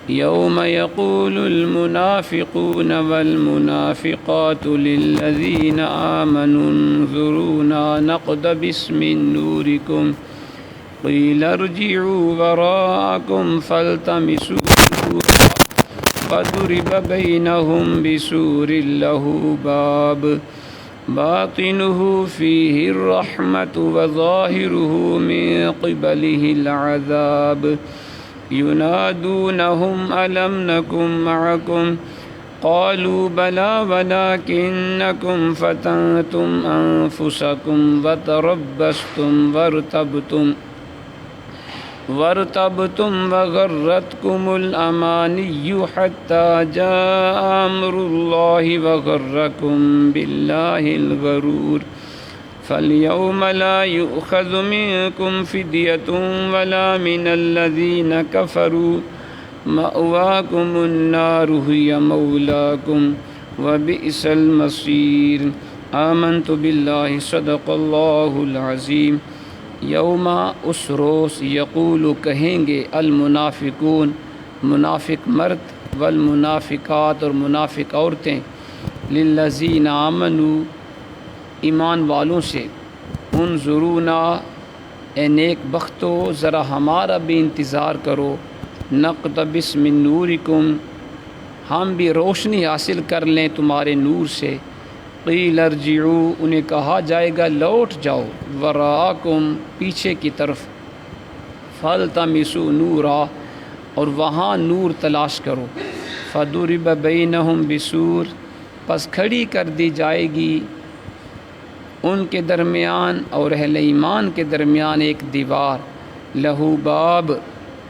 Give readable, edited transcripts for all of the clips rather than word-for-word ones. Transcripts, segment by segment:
یوم یقول المنافقون والمنافقات للذین آمنوا انظرونا نقتبس من نورکم قیل ارجعوا وراءکم فالتمسوا نورا فضرب بینہم بسور لہ باب باطنہ فیہ الرحمۃ وظاہرہ من قبلہ العذاب ینادونہم الم نکن معکم قالوا بلی ولکنکم فتنتم انفسکم وتربصتم وارتبتم وغرتکم الامانی حتی جاء امر اللہ وغرکم باللہ الغرور فالیوم لا یؤخذ منکم فدیۃ ولا من الذین کفروا مأواکم النار ہی مولاکم وبئس المصیر آمنت باللہ صدق اللہ العظیم۔ یوم اس روز یقول کہیں گے المنافقون منافق مرد والمنافقات اور منافق عورتیں للذین آمنوا ایمان والوں سے انظرونا اے نیک بختو ذرا ہمارا بھی انتظار کرو نقتبس من نورکم ہم بھی روشنی حاصل کر لیں تمہارے نور سے قیل ارجعوا انہیں کہا جائے گا لوٹ جاؤ وراءکم پیچھے کی طرف فالتمسوا نورا اور وہاں نور تلاش کرو فضرب بینہم بسور پس کھڑی کر دی جائے گی ان کے درمیان اور اہل ایمان کے درمیان ایک دیوار لہو باب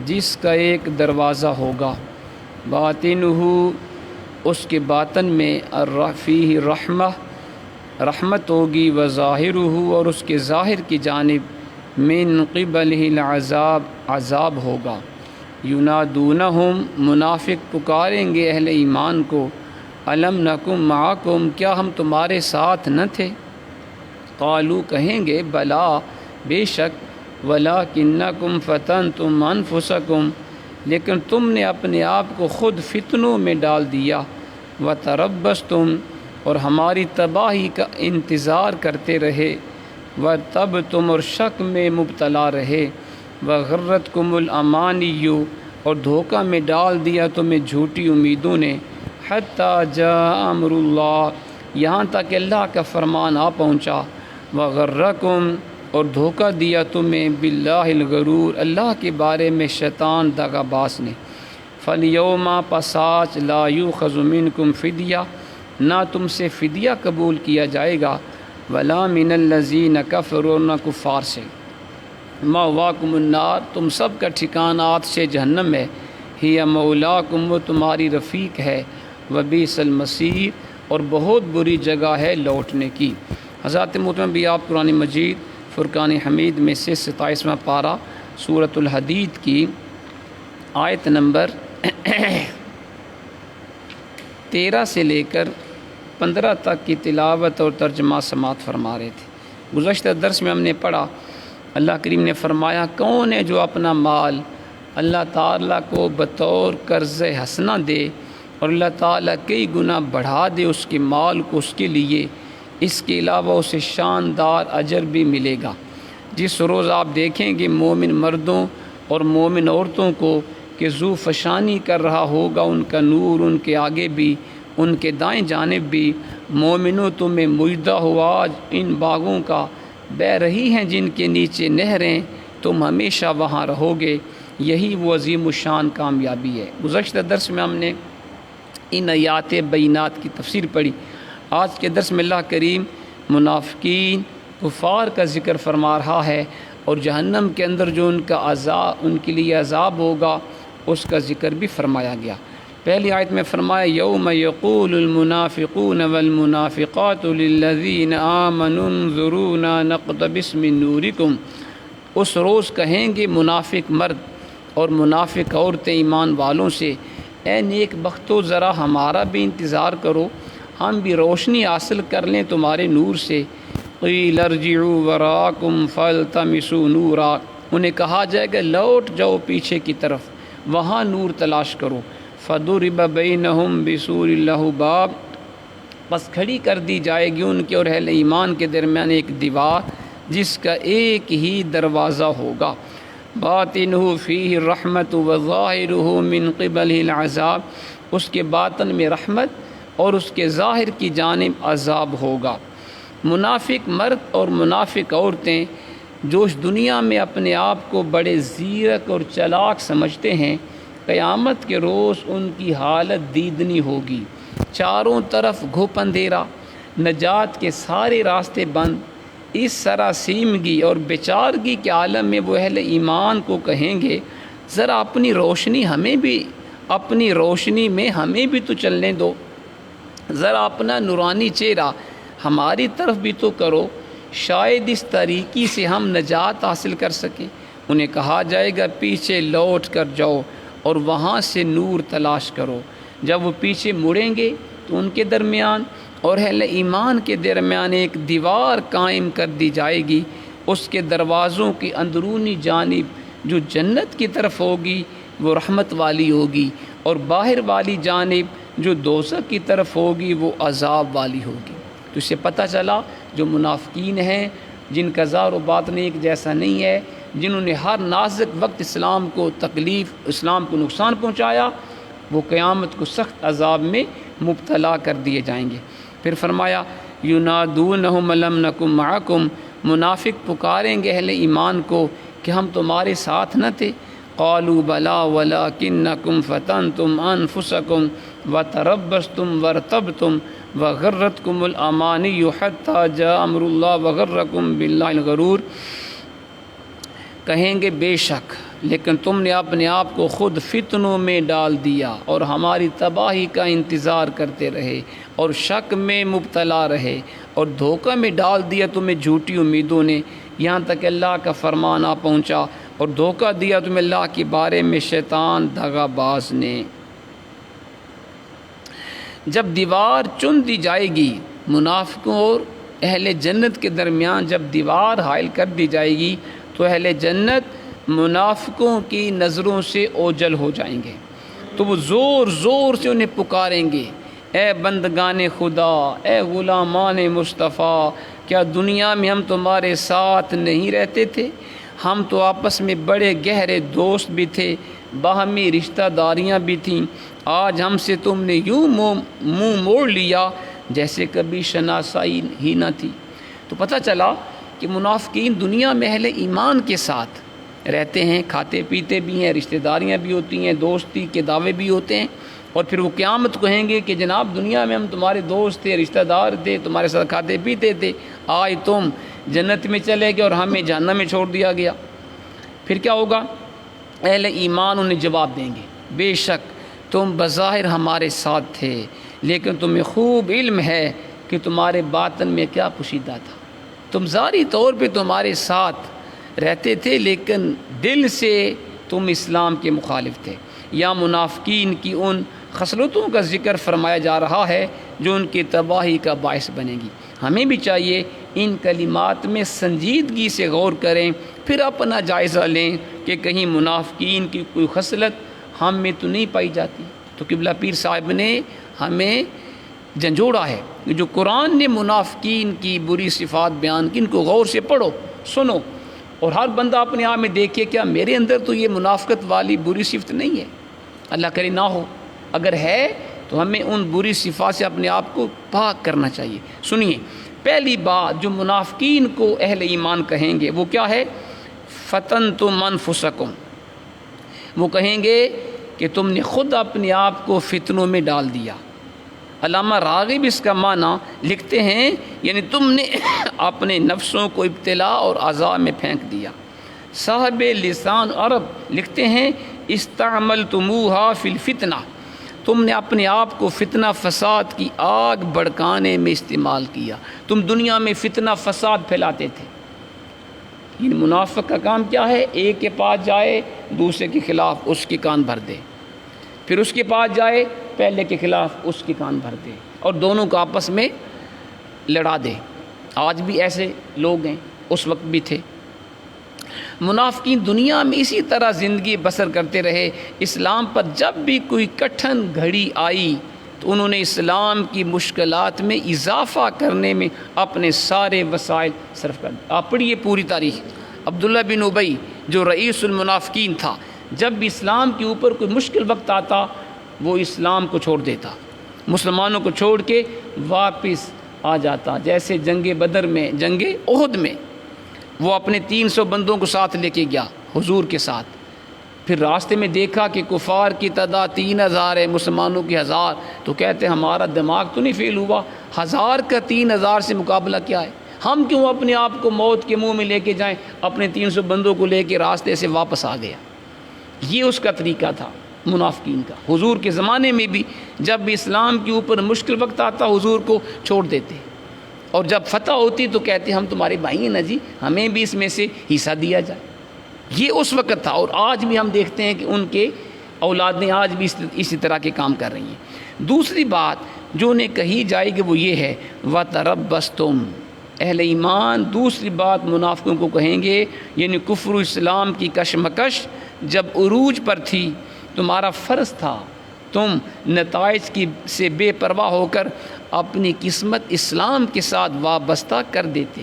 جس کا ایک دروازہ ہوگا باطنہ اس کے باطن میں فیہ رحمہ رحمت ہوگی وظاہرہ اور اس کے ظاہر کی جانب من قبلہ العذاب عذاب ہوگا ینادونہم منافق پکاریں گے اہل ایمان کو الم نکن معکم کیا ہم تمہارے ساتھ نہ تھے قالوا کہیں گے بلا بے شک ولکنکم فتنتم انفسکم لیکن تم نے اپنے آپ کو خود فتنوں میں ڈال دیا وتربصتم اور ہماری تباہی کا انتظار کرتے رہے وارتبتم اور شک میں مبتلا رہے وغرتکم الامانی اور دھوکہ میں ڈال دیا تمہیں جھوٹی امیدوں نے حتی جاء امر اللہ یہاں تک اللہ کا فرمان آ پہنچا وغرکم اور دھوکہ دیا تمہیں باللہ الغرور اللہ کے بارے میں شیطان دغا باز نے فالیوم پس آج لا یؤخذ منکم فدیہ نہ تم سے فدیہ قبول کیا جائے گا ولا من الذین کفروا نہ کفار سے مأواکم النار تم سب کا ٹھکانہ آتش جہنم ہے ہی مولاکم وہ تمہاری رفیق ہے وبئس المصیر اور بہت بری جگہ ہے لوٹنے کی۔ حضرات محترم بھی آپ قرآن مجید فرقان حمید میں سے 27واں پارہ سورۃ الحدید کی آیت نمبر 13 سے لے کر 15 تک کی تلاوت اور ترجمہ سماعت فرما رہے تھے۔ گزشتہ درس میں ہم نے پڑھا اللہ کریم نے فرمایا کون ہے جو اپنا مال اللہ تعالیٰ کو بطور قرض حسنہ دے اور اللہ تعالیٰ کئی گنا بڑھا دے اس کے مال کو اس کے لیے، اس کے علاوہ اسے شاندار اجر بھی ملے گا۔ جس روز آپ دیکھیں گے مومن مردوں اور مومن عورتوں کو کہ ذو فشانی کر رہا ہوگا ان کا نور ان کے آگے بھی ان کے دائیں جانب بھی، مومنوں تمہیں مجدہ ہوا آج ان باغوں کا بہہ رہی ہیں جن کے نیچے نہریں، تم ہمیشہ وہاں رہو گے، یہی وہ عظیم الشان کامیابی ہے۔ گزشتہ درس میں ہم نے ان آیات بینات کی تفسیر پڑھی۔ آج کے درس میں اللہ کریم منافقین کفار کا ذکر فرما رہا ہے اور جہنم کے اندر جو ان کا عذاب ان کے لیے عذاب ہوگا اس کا ذکر بھی فرمایا گیا۔ پہلی آیت میں فرمایا یوم یقول المنافقون والمنافقات للذین آمنوا انظرونا نقتبس من نورکم، اس روز کہیں گے منافق مرد اور منافق عورتیں ایمان والوں سے اے نیک بختو ذرا ہمارا بھی انتظار کرو، ہم بھی روشنی حاصل کر لیں تمہارے نور سے۔ قیل ارجعوا وراءکم فالتمسوا نورا، انہیں کہا جائے گا لوٹ جاؤ پیچھے کی طرف، وہاں نور تلاش کرو۔ فضرب بینہم بسور لہ باب، بس کھڑی کر دی جائے گی ان کے اور اہل ایمان کے درمیان ایک دیوار جس کا ایک ہی دروازہ ہوگا۔ باطنہ فیہ الرحمت وظاہرہ من قبلہ العذاب، اس کے باطن میں رحمت اور اس کے ظاہر کی جانب عذاب ہوگا۔ منافق مرد اور منافق عورتیں جو اس دنیا میں اپنے آپ کو بڑے زیرک اور چلاک سمجھتے ہیں، قیامت کے روز ان کی حالت دیدنی ہوگی۔ چاروں طرف گھپ اندھیرا، نجات کے سارے راستے بند، اس سراسیمگی اور بیچارگی کے عالم میں وہ اہل ایمان کو کہیں گے ذرا اپنی روشنی میں ہمیں بھی تو چلنے دو، ذرا اپنا نورانی چہرہ ہماری طرف بھی تو کرو، شاید اس طریقے سے ہم نجات حاصل کر سکیں۔ انہیں کہا جائے گا پیچھے لوٹ کر جاؤ اور وہاں سے نور تلاش کرو۔ جب وہ پیچھے مڑیں گے تو ان کے درمیان اور اہل ایمان کے درمیان ایک دیوار قائم کر دی جائے گی، اس کے دروازوں کی اندرونی جانب جو جنت کی طرف ہوگی وہ رحمت والی ہوگی، اور باہر والی جانب جو دوزخ کی طرف ہوگی وہ عذاب والی ہوگی۔ تو اس سے پتہ چلا جو منافقین ہیں، جن کا ظاہر و باطن ایک جیسا نہیں ہے، جنہوں نے ہر نازک وقت اسلام کو تکلیف، اسلام کو نقصان پہنچایا، وہ قیامت کو سخت عذاب میں مبتلا کر دیے جائیں گے۔ پھر فرمایا ینادونہم الم نکم معکم، منافق پکاریں گے اہل ایمان کو کہ ہم تمہارے ساتھ نہ تھے۔ قالوا بلا ولکنکم فتنتم انفسکم وتربصتم وارتبتم وغرتکم الامانی حتی جاء امر اللہ وغرکم باللہ الغرور، کہیں گے بے شک لیکن تم نے اپنے آپ کو خود فتنوں میں ڈال دیا اور ہماری تباہی کا انتظار کرتے رہے اور شک میں مبتلا رہے اور دھوکہ میں ڈال دیا تمہیں جھوٹی امیدوں نے، یہاں تک اللہ کا فرمان آ پہنچا اور دھوکہ دیا تمہیں اللہ کے بارے میں شیطان دغا باز نے۔ جب دیوار چن دی جائے گی، منافقوں اور اہل جنت کے درمیان جب دیوار حائل کر دی جائے گی تو اہل جنت منافقوں کی نظروں سے اوجل ہو جائیں گے، تو وہ زور زور سے انہیں پکاریں گے، اے بندگان خدا، اے غلامان مصطفیٰ، کیا دنیا میں ہم تمہارے ساتھ نہیں رہتے تھے؟ ہم تو آپس میں بڑے گہرے دوست بھی تھے، باہمی رشتہ داریاں بھی تھیں، آج ہم سے تم نے یوں منہ موڑ لیا جیسے کبھی شناسائی ہی نہ تھی۔ تو پتہ چلا کہ منافقین دنیا میں اہل ایمان کے ساتھ رہتے ہیں، کھاتے پیتے بھی ہیں، رشتہ داریاں بھی ہوتی ہیں، دوستی کے دعوے بھی ہوتے ہیں، اور پھر وہ قیامت کو کہیں گے کہ جناب دنیا میں ہم تمہارے دوست تھے، رشتہ دار تھے، تمہارے ساتھ کھاتے پیتے تھے، آج تم جنت میں چلے گئے اور ہمیں جہنم میں چھوڑ دیا گیا۔ پھر کیا ہوگا؟ اہل ایمان انہیں جواب دیں گے بے شک تم بظاہر ہمارے ساتھ تھے، لیکن تمہیں خوب علم ہے کہ تمہارے باطن میں کیا پوشیدہ تھا، تم ظاہری طور پہ تمہارے ساتھ رہتے تھے لیکن دل سے تم اسلام کے مخالف تھے۔ یا منافقین کی ان خصلتوں کا ذکر فرمایا جا رہا ہے جو ان کی تباہی کا باعث بنے گی۔ ہمیں بھی چاہیے ان کلمات میں سنجیدگی سے غور کریں، پھر اپنا جائزہ لیں کہ کہیں منافقین کی کوئی خصلت ہم میں تو نہیں پائی جاتی۔ تو قبلہ پیر صاحب نے ہمیں جھنجھوڑا ہے کہ جو قرآن نے منافقین کی بری صفات بیان کی، ان کو غور سے پڑھو، سنو، اور ہر بندہ اپنے آپ میں دیکھے کیا میرے اندر تو یہ منافقت والی بری صفت نہیں ہے، اللہ کرے نہ ہو، اگر ہے تو ہمیں ان بری صفات سے اپنے آپ کو پاک کرنا چاہیے۔ سنیے، پہلی بات جو منافقین کو اہل ایمان کہیں گے وہ کیا ہے؟ فتنتم انفسکم، وہ کہیں گے کہ تم نے خود اپنے آپ کو فتنوں میں ڈال دیا۔ علامہ راغب اس کا معنی لکھتے ہیں یعنی تم نے اپنے نفسوں کو ابتلا اور عذاب میں پھینک دیا۔ صاحب لسان عرب لکھتے ہیں استعملتموہا فی الفتنہ، تم نے اپنے آپ کو فتنہ فساد کی آگ بھڑکانے میں استعمال کیا، تم دنیا میں فتنہ فساد پھیلاتے تھے۔ یہ منافق کا کام کیا ہے؟ ایک کے پاس جائے دوسرے کے خلاف اس کے کان بھر دے، پھر اس کے پاس جائے پہلے کے خلاف اس کے کان بھر دے اور دونوں کو آپس میں لڑا دے۔ آج بھی ایسے لوگ ہیں، اس وقت بھی تھے۔ منافقین دنیا میں اسی طرح زندگی بسر کرتے رہے. اسلام پر جب بھی کوئی کٹھن گھڑی آئی تو انہوں نے اسلام کی مشکلات میں اضافہ کرنے میں اپنے سارے وسائل صرف کر دیے. آپ پڑھیے پوری تاریخ. عبداللہ بن ابی جو رئیس المنافقین تھا، جب بھی اسلام کے اوپر کوئی مشکل وقت آتا وہ اسلام کو چھوڑ دیتا، مسلمانوں کو چھوڑ کے واپس آ جاتا. جیسے جنگ بدر میں، جنگ احد میں وہ اپنے 300 بندوں کو ساتھ لے کے گیا حضور کے ساتھ. پھر راستے میں دیکھا کہ کفار کی تعداد 3000 ہے، مسلمانوں کی 1000. تو کہتے ہمارا دماغ تو نہیں فیل ہوا، 1000 کا 3000 سے مقابلہ کیا ہے؟ ہم کیوں اپنے آپ کو موت کے منہ میں لے کے جائیں؟ اپنے 300 بندوں کو لے کے راستے سے واپس آ گیا. یہ اس کا طریقہ تھا منافقین کا. حضور کے زمانے میں بھی جب بھی اسلام کے اوپر مشکل وقت آتا حضور کو چھوڑ دیتے، اور جب فتح ہوتی تو کہتے ہم تمہارے بھائی ہیں نا جی، ہمیں بھی اس میں سے حصہ دیا جائے. یہ اس وقت تھا، اور آج بھی ہم دیکھتے ہیں کہ ان کے اولادیں آج بھی اسی طرح کے کام کر رہی ہیں. دوسری بات جو انہیں کہی جائے گی وہ یہ ہے وَتَرَبَّصْتُمْ. اہل ایمان دوسری بات منافقوں کو کہیں گے، یعنی کفر و اسلام کی کشمکش جب عروج پر تھی، تمہارا فرض تھا تم نتائج کی سے بے پرواہ ہو کر اپنی قسمت اسلام کے ساتھ وابستہ کر دیتے.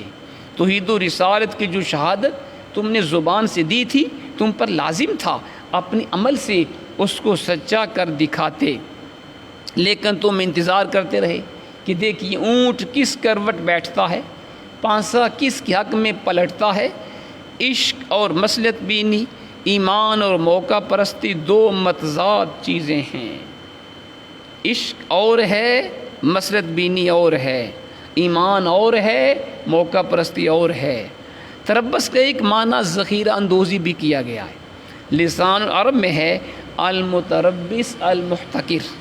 توحید و رسالت کی جو شہادت تم نے زبان سے دی تھی تم پر لازم تھا اپنے عمل سے اس کو سچا کر دکھاتے، لیکن تم انتظار کرتے رہے کہ دیکھیے اونٹ کس کروٹ بیٹھتا ہے، پانسا کس کے حق میں پلٹتا ہے. عشق اور مصلحت بینی، ایمان اور موقع پرستی دو متضاد چیزیں ہیں. عشق اور ہے، مصلحت بینی اور ہے، ایمان اور ہے، موقع پرستی اور ہے. تربص کا ایک معنی ذخیرہ اندوزی بھی کیا گیا ہے. لسان العرب میں ہے المتربص المحتکر.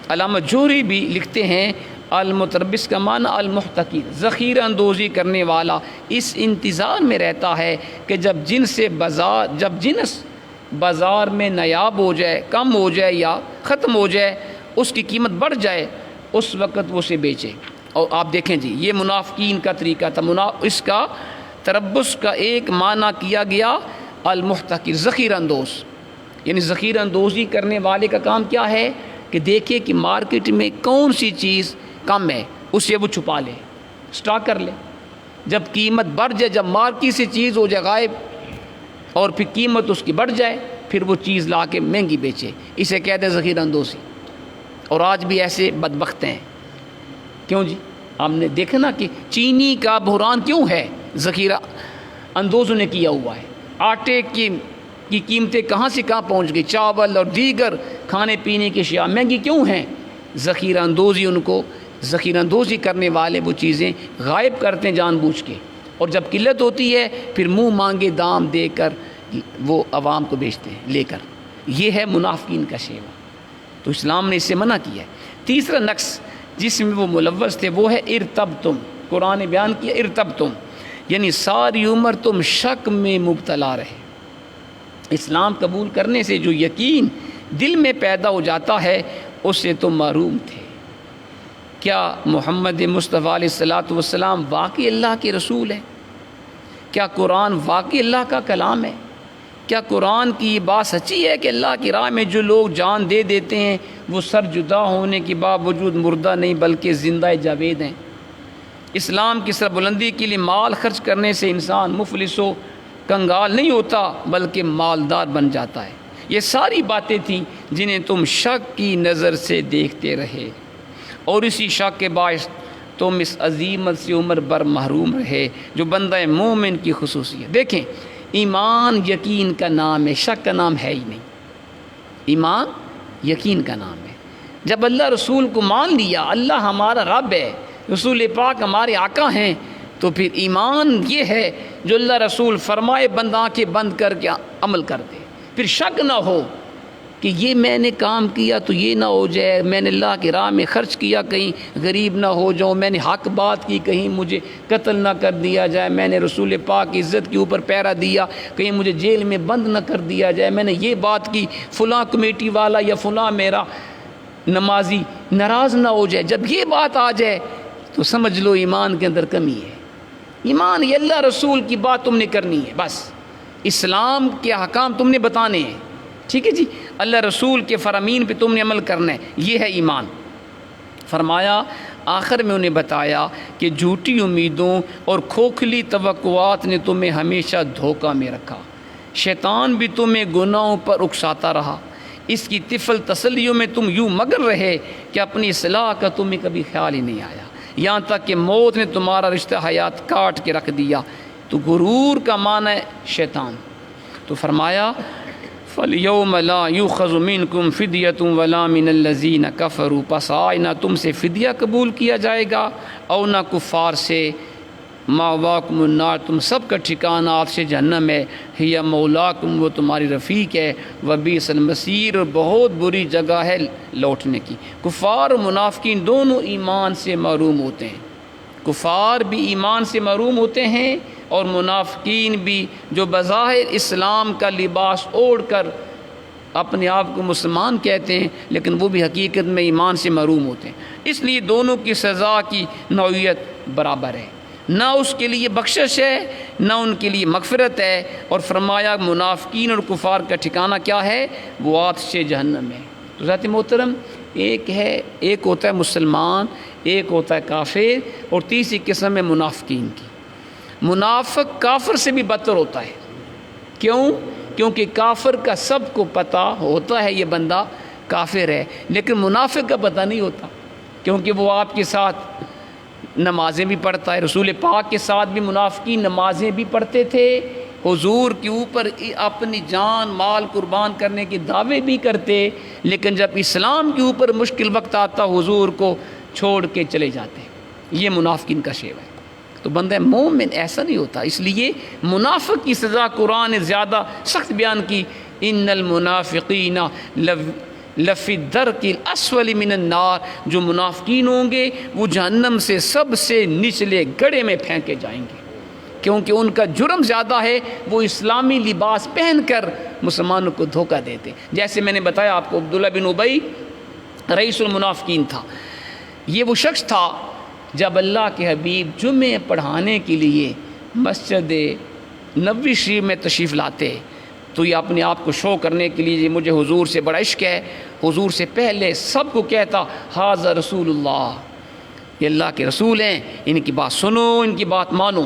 علامہ جوہری بھی لکھتے ہیں المتربص کا معنی المحتکر، ذخیرہ اندوزی کرنے والا. اس انتظار میں رہتا ہے کہ جب جنس بازار میں نایاب ہو جائے، کم ہو جائے یا ختم ہو جائے، اس کی قیمت بڑھ جائے، اس وقت وہ اسے بیچے. اور آپ دیکھیں جی یہ منافقین کا طریقہ تھا. اس کا تربص کا ایک معنی کیا گیا المحتکر، ذخیرہ اندوز. یعنی ذخیرہ اندوزی کرنے والے کا کام کیا ہے کہ دیکھے کہ مارکیٹ میں کون سی چیز کم ہے اسے وہ چھپا لے، سٹاک کر لے. جب قیمت بڑھ جائے، جب مارکیٹ سے چیز ہو جائے غائب اور پھر قیمت اس کی بڑھ جائے، پھر وہ چیز لا کے مہنگی بیچے. اسے کہتے ہیں ذخیرہ اندوزی. اور آج بھی ایسے بدبخت ہیں. کیوں جی؟ آپ نے دیکھا نا کہ چینی کا بحران کیوں ہے؟ ذخیرہ اندوزوں نے کیا ہوا ہے. آٹے کی قیمتیں کہاں سے کہاں پہنچ گئی، چاول اور دیگر کھانے پینے کی اشیاء مہنگی کیوں ہیں؟ ذخیرہ اندوزی. ان کو ذخیرہ اندوزی کرنے والے وہ چیزیں غائب کرتے ہیں جان بوجھ کے، اور جب قلت ہوتی ہے پھر منہ مانگے دام دے کر وہ عوام کو بیچتے ہیں لے کر. یہ ہے منافقین کا شیوا. تو اسلام نے اس سے منع کیا ہے. تیسرا نقص جس میں وہ ملوث تھے وہ ہے ارتبتم. قرآن نے بیان کیا ارتبتم، یعنی ساری عمر تم شک میں مبتلا رہے. اسلام قبول کرنے سے جو یقین دل میں پیدا ہو جاتا ہے اس سے تم محروم تھے. کیا محمد مصطفیٰ علیہ الصلاۃ والسلام واقعی اللہ کے رسول ہے؟ کیا قرآن واقعی اللہ کا کلام ہے؟ کیا قرآن کی یہ بات سچی ہے کہ اللہ کی راہ میں جو لوگ جان دے دیتے ہیں وہ سر جدا ہونے کے باوجود مردہ نہیں بلکہ زندہ جاوید ہیں؟ اسلام کی سربلندی کے لیے مال خرچ کرنے سے انسان مفلس و کنگال نہیں ہوتا بلکہ مالدار بن جاتا ہے. یہ ساری باتیں تھیں جنہیں تم شک کی نظر سے دیکھتے رہے، اور اسی شک کے باعث تم اس عظیمت سے عمر بھر محروم رہے جو بندہ مومن کی خصوصیت. دیکھیں ایمان یقین کا نام ہے، شک کا نام ہے ہی نہیں. ایمان یقین کا نام ہے. جب اللہ رسول کو مان لیا، اللہ ہمارا رب ہے، رسول پاک ہمارے آقا ہیں، تو پھر ایمان یہ ہے جو اللہ رسول فرمائے بند آنکھیں بند کر کے عمل کر دے. پھر شک نہ ہو کہ یہ میں نے کام کیا تو یہ نہ ہو جائے، میں نے اللہ کی راہ میں خرچ کیا کہیں غریب نہ ہو جاؤں، میں نے حق بات کی کہیں مجھے قتل نہ کر دیا جائے، میں نے رسول پاک کی عزت کے اوپر پیرا دیا کہیں مجھے جیل میں بند نہ کر دیا جائے، میں نے یہ بات کی فلاں کمیٹی والا یا فلاں میرا نمازی ناراض نہ ہو جائے. جب یہ بات آ جائے تو سمجھ لو ایمان کے اندر کمی ہے. ایمان یہ اللہ رسول کی بات تم نے کرنی ہے، بس اسلام کے احکام تم نے بتانے ہیں، ٹھیک ہے جی، اللہ رسول کے فرامین پہ تم نے عمل کرنا ہے، یہ ہے ایمان۔ فرمایا آخر میں انہیں بتایا کہ جھوٹی امیدوں اور کھوکھلی توقعات نے تمہیں ہمیشہ دھوکہ میں رکھا، شیطان بھی تمہیں گناہوں پر اکساتا رہا، اس کی طفل تسلیوں میں تم یوں مگن رہے کہ اپنی اصلاح کا تمہیں کبھی خیال ہی نہیں آیا، یہاں تک کہ موت نے تمہارا رشتہ حیات کاٹ کے رکھ دیا۔ تو غرور کا معنی ہے شیطان۔ تو فرمایا فَالْيَوْمَ لَا يُؤْخَذُ مِنْكُمْ فِدْيَةٌ وَلَا مِنَ الَّذِينَ كَفَرُوا، پس آج نہ تم سے فدیہ قبول کیا جائے گا اور نہ کفار سے۔ مَأْوَاكُمُ النَّارُ، تم سب کا ٹھکانہ آتش جہنم ہے، ہِیَ مَوْلَاكُمْ، وہ تمہاری رفیق ہے، وَبِئْسَ الْمَصِيرُ، اور بہت بری جگہ ہے لوٹنے کی۔ کفار اور منافقین دونوں ایمان سے محروم ہوتے ہیں، کفار بھی ایمان سے محروم ہوتے ہیں اور منافقین بھی، جو بظاہر اسلام کا لباس اوڑھ کر اپنے آپ کو مسلمان کہتے ہیں لیکن وہ بھی حقیقت میں ایمان سے محروم ہوتے ہیں۔ اس لیے دونوں کی سزا کی نوعیت برابر ہے، نہ اس کے لیے بخشش ہے نہ ان کے لیے مغفرت ہے۔ اور فرمایا منافقین اور کفار کا ٹھکانہ کیا ہے؟ وہ آتش جہنم ہے۔ تو ذات محترم، ایک ہوتا ہے مسلمان، ایک ہوتا ہے کافر، اور تیسری قسم ہے منافقین کی۔ منافق کافر سے بھی بدتر ہوتا ہے، کیوں؟ کیونکہ کافر کا سب کو پتہ ہوتا ہے یہ بندہ کافر ہے، لیکن منافق کا پتہ نہیں ہوتا، کیونکہ وہ آپ کے ساتھ نمازیں بھی پڑھتا ہے۔ رسول پاک کے ساتھ بھی منافقین نمازیں بھی پڑھتے تھے، حضور کے اوپر اپنی جان مال قربان کرنے کے دعوے بھی کرتے، لیکن جب اسلام کے اوپر مشکل وقت آتا حضور کو چھوڑ کے چلے جاتے۔ یہ منافقین کا شیوہ ہے۔ تو بندہ مومن ایسا نہیں ہوتا، اس لیے منافق کی سزا قرآن نے زیادہ سخت بیان کی، ان المنافقین لفی الدرک الاسفل من النار، جو منافقین ہوں گے وہ جہنم سے سب سے نچلے گڑھے میں پھینکے جائیں گے، کیونکہ ان کا جرم زیادہ ہے، وہ اسلامی لباس پہن کر مسلمانوں کو دھوکہ دیتے۔ جیسے میں نے بتایا آپ کو، عبداللہ بن ابی رئیس المنافقین تھا۔ یہ وہ شخص تھا جب اللہ کے حبیب جمعے پڑھانے کے لیے مسجد نبوی شریف میں تشریف لاتے تو یہ اپنے آپ کو شو کرنے کے لیے مجھے حضور سے بڑا عشق ہے، حضور سے پہلے سب کو کہتا ھذا رسول اللہ، یہ اللہ کے رسول ہیں، ان کی بات سنو، ان کی بات مانو۔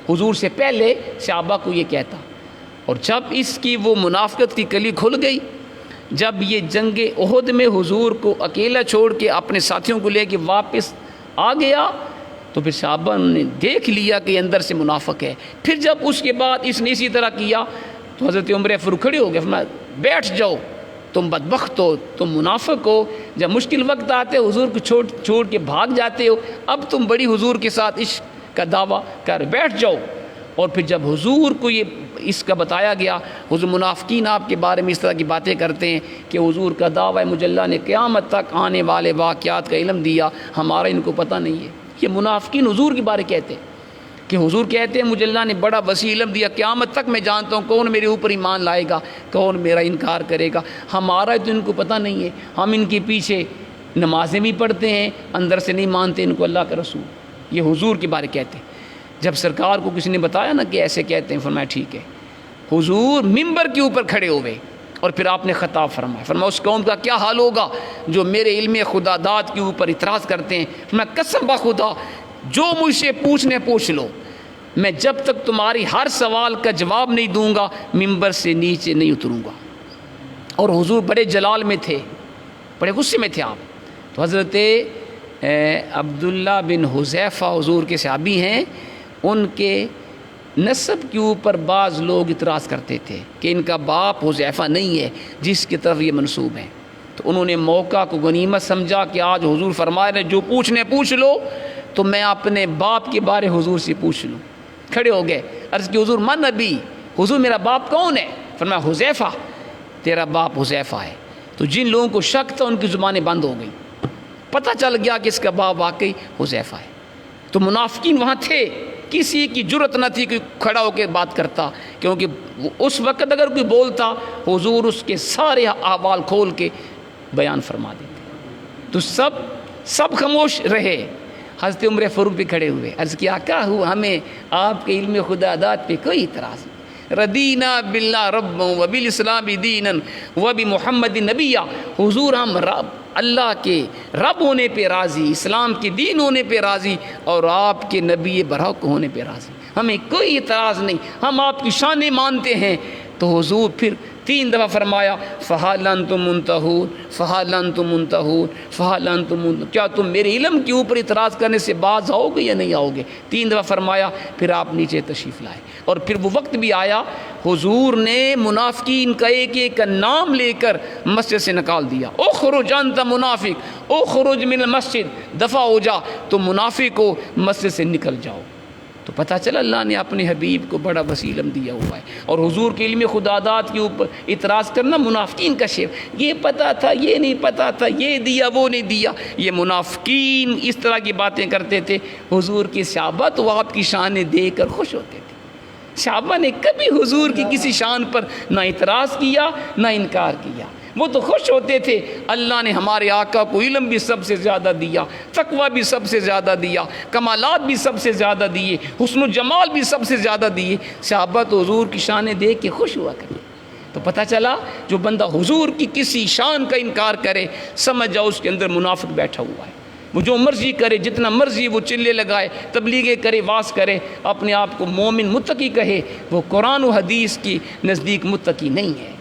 حضور سے پہلے صحابہ کو یہ کہتا۔ اور جب اس کی وہ منافقت کی کلی کھل گئی، جب یہ جنگ احد میں حضور کو اکیلا چھوڑ کے اپنے ساتھیوں کو لے کے واپس آ گیا، تو پھر صحابہ نے دیکھ لیا کہ اندر سے منافق ہے۔ پھر جب اس کے بعد اس نے اسی طرح کیا تو حضرت عمر فاروق کھڑے ہو گئے، فرمایا بیٹھ جاؤ، تم بدبخت ہو، تم منافق ہو، جب مشکل وقت آتے حضور کو چھوڑ کے بھاگ جاتے ہو، اب تم بڑی حضور کے ساتھ عشق کا دعویٰ کر، بیٹھ جاؤ۔ اور پھر جب حضور کو یہ اس کا بتایا گیا، حضور منافقین آپ کے بارے میں اس طرح کی باتیں کرتے ہیں کہ حضور کا دعویٰ ہے مجھے اللہ نے قیامت تک آنے والے واقعات کا علم دیا، ہمارا ان کو پتہ نہیں ہے۔ یہ منافقین حضور کے بارے کہتے ہیں کہ حضور کہتے ہیں مجھے اللہ نے بڑا وسیع علم دیا، قیامت تک میں جانتا ہوں کون میرے اوپر ایمان لائے گا، کون میرا انکار کرے گا، ہمارا تو ان کو پتہ نہیں ہے، ہم ان کے پیچھے نمازیں بھی پڑھتے ہیں، اندر سے نہیں مانتے ان کو اللہ کا رسول۔ یہ حضور کے بارے کہتے ہیں۔ جب سرکار کو کسی نے بتایا نا کہ ایسے کہتے ہیں، فرمایا ٹھیک ہے۔ حضور ممبر کے اوپر کھڑے ہوئے اور پھر آپ نے خطاب فرمایا اس قوم کا کیا حال ہوگا جو میرے علم خدا داد کے اوپر اعتراض کرتے ہیں۔ فرمایا قسم بخدا جو مجھ سے پوچھنے پوچھ لو، میں جب تک تمہاری ہر سوال کا جواب نہیں دوں گا ممبر سے نیچے نہیں اتروں گا۔ اور حضور بڑے جلال میں تھے، بڑے غصے میں تھے آپ۔ تو حضرت عبداللہ بن حذیفہ حضور کے صحابی ہیں، ان کے نسب کے اوپر بعض لوگ اعتراض کرتے تھے کہ ان کا باپ حذیفہ نہیں ہے جس کی طرف یہ منسوب ہیں۔ تو انہوں نے موقع کو غنیمت سمجھا کہ آج حضور فرمائے رہے جو پوچھنے پوچھ لو، تو میں اپنے باپ کے بارے حضور سے پوچھ لوں۔ کھڑے ہو گئے، عرض کی حضور من نبی، حضور میرا باپ کون ہے؟ فرمایا حذیفہ، تیرا باپ حذیفہ ہے۔ تو جن لوگوں کو شک تھا ان کی زبانیں بند ہو گئیں، پتہ چل گیا کہ اس کا باپ واقعی حذیفہ ہے۔ تو منافقین وہاں تھے، کسی کی جرت نہ تھی کہ کھڑا ہو کے بات کرتا، کیونکہ اس وقت اگر کوئی بولتا حضور اس کے سارے احوال کھول کے بیان فرما دیتے۔ تو سب خاموش رہے۔ حضرت عمر فاروق بھی کھڑے ہوئے، عرض کیا آقا ہمیں آپ کے علم خدا ذات پہ کوئی اعتراض نہیں، ردینا باللہ رب و بالاسلام دینا و بمحمد نبیہ، حضور ہم رب اللہ کے رب ہونے پہ راضی، اسلام کے دین ہونے پہ راضی، اور آپ کے نبی برحق ہونے پہ راضی، ہمیں کوئی اعتراض نہیں، ہم آپ کی شانیں مانتے ہیں۔ تو حضور پھر 3 دفعہ فرمایا فَهَلْ أَنْتُمْ مُنْتَهُونَ فَهَلْ أَنْتُمْ مُنْتَهُونَ فَهَلْ أَنْتُمْ مُنْتَهُونَ، کیا تم میرے علم کے اوپر اعتراض کرنے سے باز آؤ گے یا نہیں آؤ گے؟ 3 دفعہ فرمایا، پھر آپ نیچے تشریف لائے، اور پھر وہ وقت بھی آیا حضور نے منافقین کا ایک ایک کا نام لے کر مسجد سے نکال دیا، اخرج انت منافق اخرج من المسجد، دفع ہو جا، تو منافق ہو مسجد سے نکل جاؤ۔ تو پتہ چلا اللہ نے اپنے حبیب کو بڑا وسیع علم دیا ہوا ہے، اور حضور کے علم خدا ذات کے اوپر اعتراض کرنا منافقین کا شیو، یہ پتہ تھا یہ نہیں پتہ تھا، یہ دیا وہ نہیں دیا، یہ منافقین اس طرح کی باتیں کرتے تھے۔ حضور کی صحابہ تو آپ کی شانیں دیکھ کر خوش ہوتے تھے، صحابہ نے کبھی حضور کی کسی شان پر نہ اعتراض کیا نہ انکار کیا، وہ تو خوش ہوتے تھے۔ اللہ نے ہمارے آقا کو علم بھی سب سے زیادہ دیا، تقویٰ بھی سب سے زیادہ دیا، کمالات بھی سب سے زیادہ دیے، حسن و جمال بھی سب سے زیادہ دیے، صحابہ تو حضور کی شانیں دیکھ کے خوش ہوا کرتے۔ تو پتہ چلا جو بندہ حضور کی کسی شان کا انکار کرے، سمجھ جاؤ اس کے اندر منافق بیٹھا ہوا ہے، وہ جو مرضی کرے، جتنا مرضی وہ چلے لگائے، تبلیغیں کرے، واز کرے، اپنے آپ کو مومن متقی کہے، وہ قرآن و حدیث کی نزدیک متقی نہیں ہے۔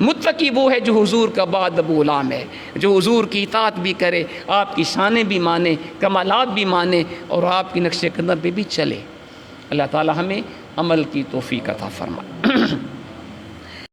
متقی وہ ہے جو حضور کا باادب غلام ہے، جو حضور کی اطاعت بھی کرے، آپ کی شانیں بھی مانے، کمالات بھی مانے، اور آپ کی نقش قدم پہ بھی چلے۔ اللہ تعالی ہمیں عمل کی توفیق عطا فرمائے۔